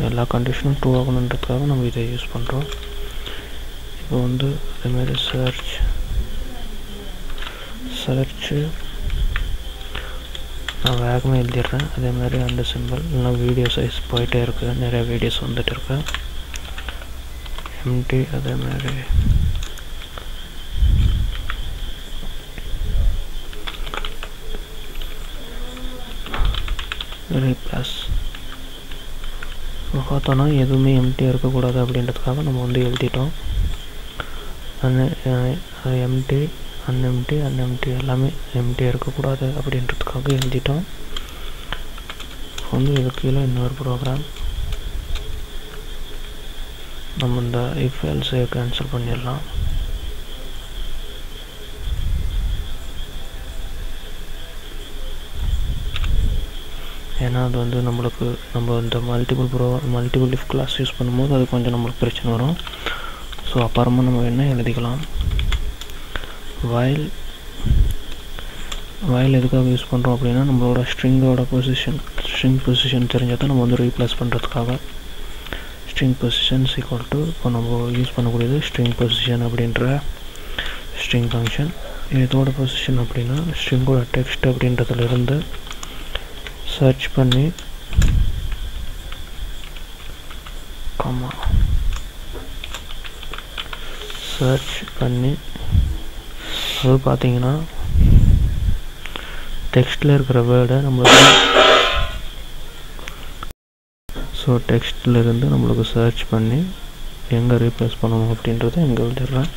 எல்லா கண்டிஷனும் ட்ரூ ஆகணுன்றதுக்காக நம்ம இதை யூஸ் பண்ணுறோம். இப்போ வந்து அதேமாதிரி சர்ச்சு நான் வேகமாக எழுதிடுறேன். அதேமாதிரி அந்த சிம்பிள் இல்லைனா வீடியோ சைஸ் போயிட்டே இருக்குது, நிறைய வீடியோஸ் வந்துட்டு இருக்கு. எம்டி அதேமாதிரி ரீப்ளேஸ் பார்த்தோன்னா எதுவுமே எம்டியாக இருக்கக்கூடாது அப்படின்றதுக்காக நம்ம வந்து எழுதிட்டோம். எம்டி அன்எம்டி எல்லாமே எம்டியாக இருக்கக்கூடாது அப்படின்றதுக்காக எழுதிட்டோம். வந்து இது கீழே இன்னொரு ப்ரோக்ராம் நம்ம இந்த இஃப் எல்ஸ் கேன்சல் பண்ணிடலாம். ஏன்னா அது வந்து நம்ம இந்த மல்டிபிள் இஃப் கிளாஸ் யூஸ் பண்ணும்போது அது கொஞ்சம் நம்மளுக்கு பிரச்சனை வரும். ஸோ அப்புறமா நம்ம என்ன எழுதிக்கலாம், வயல் எதுக்காக யூஸ் பண்ணுறோம் அப்படின்னா நம்மளோட ஸ்ட்ரிங் பொசிஷன் தெரிஞ்சால் தான் நம்ம வந்து ரீப்ளேஸ் பண்ணுறதுக்காக. ஸ்ட்ரிங் பொசிஷன் ஈக்குவல் டு இப்போ நம்ம யூஸ் பண்ணக்கூடியது ஸ்ட்ரிங் பொசிஷன் அப்படின்ற ஸ்ட்ரிங் ஃபங்க்ஷன். இதோட பொசிஷன் அப்படின்னா ஸ்ட்ரிங்கோட டெக்ஸ்ட் அப்படின்றதுலேருந்து சர்ச் பண்ணி அது பார்த்தீங்கன்னா டெக்ஸ்ட்டில் இருக்கிற வேர்டை நம்மளுக்கு டெக்ஸ்ட்லேருந்து நம்மளுக்கு சர்ச் பண்ணி எங்கே ரீப்ளேஸ் பண்ணணும் அப்படின்றத எங்கே எழுதிடுறேன்.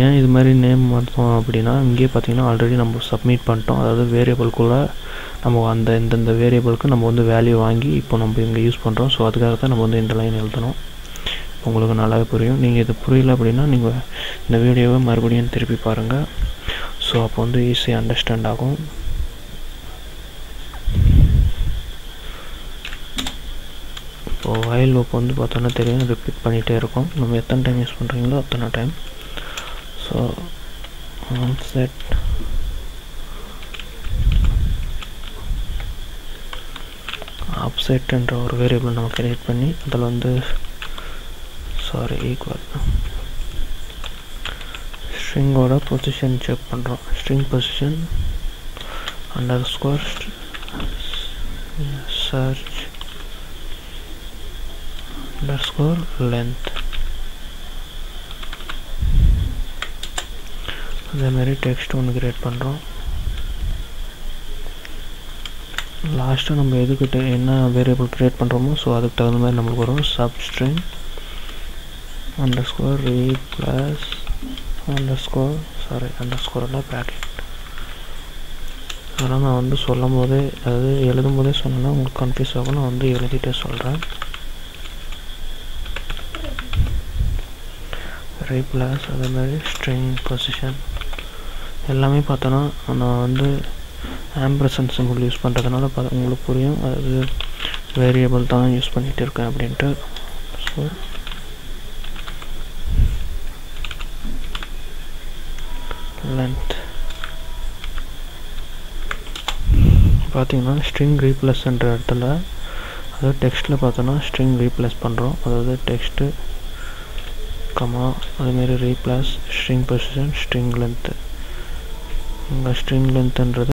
ஏன் இது மாதிரி நேம் மாற்றோம் அப்படின்னா இங்கே பார்த்தீங்கன்னா ஆல்ரெடி நம்ம சப்மிட் பண்ணிட்டோம். அதாவது வேரியபிள்குள்ளே நம்ம இந்தந்த வேரியபிளுக்கு நம்ம வந்து வேல்யூ வாங்கி இப்போ நம்ம இங்கே யூஸ் பண்ணுறோம். ஸோ அதுக்காக தான் நம்ம வந்து இந்த லைன் எழுதணும். உங்களுக்கு நல்லாவே புரியும். நீங்கள் இது புரியல அப்படின்னா நீங்கள் இந்த வீடியோவை மறுபடியும் திருப்பி பாருங்கள். ஸோ அப்போ வந்து ஈஸியாக அண்டர்ஸ்டாண்ட் ஆகும். இப்போது வயல் லூப் வந்து பார்த்தோன்னா தெரியும், ரிப்பீட் பண்ணிகிட்டே இருக்கும். நம்ம எத்தனை டைம் யூஸ் பண்ணுறீங்களோ அத்தனை டைம். ஸோ ஆப்செட் என்ற ஒரு வேரியபிள் நம்ம கிரியேட் பண்ணி அதில் வந்து ஈக்குவல் ஸ்ட்ரிங்கோட பொசிஷன் செக் பண்ணுறோம். String position underscore search underscore length. அதேமாதிரி டெக்ஸ்ட் ஒன்று கிரியேட் பண்ணுறோம். லாஸ்ட்டாக நம்ம எதுக்கிட்ட என்ன வேரியபிள் க்ரியேட் பண்ணுறோமோ ஸோ அதுக்கு தகுந்த மாதிரி நம்மளுக்கு வரும். சப்ஸ்ட்ரிங் அண்டர்ஸ்கோர் ரீப்ளேஸ் அண்டர்ஸ்கோரில் ப்ராக்கெட். அதெல்லாம் நான் வந்து சொல்லும் போதே, அதாவது எழுதும் போதே சொன்னேன்னா உங்களுக்கு கன்ஃபியூஸ் ஆகும். நான் வந்து எழுதிட்டே சொல்கிறேன். ரீப்ளேஸ் அதேமாதிரி ஸ்ட்ரிங் பொசிஷன் எல்லாமே பார்த்தோன்னா நான் வந்து ஆம்பர்சன்ட் சிம்பிள் யூஸ் பண்ணுறதுனால உங்களுக்கு புரியும். அது வேரியபிள் தான் யூஸ் பண்ணிகிட்டு இருக்கேன் அப்படின்ட்டு. ஸோ லென்த் பார்த்தீங்கன்னா ஸ்ட்ரிங் ரீப்ளேஸ்ன்ற இடத்துல, அதாவது டெக்ஸ்ட்டில் பார்த்தோன்னா ஸ்ட்ரிங் ரீப்ளேஸ் பண்ணுறோம். அதாவது டெக்ஸ்ட்டு அதுமாரி replace string position string length. இங்கே ஸ்ட்ரிங் லென்த்துன்றது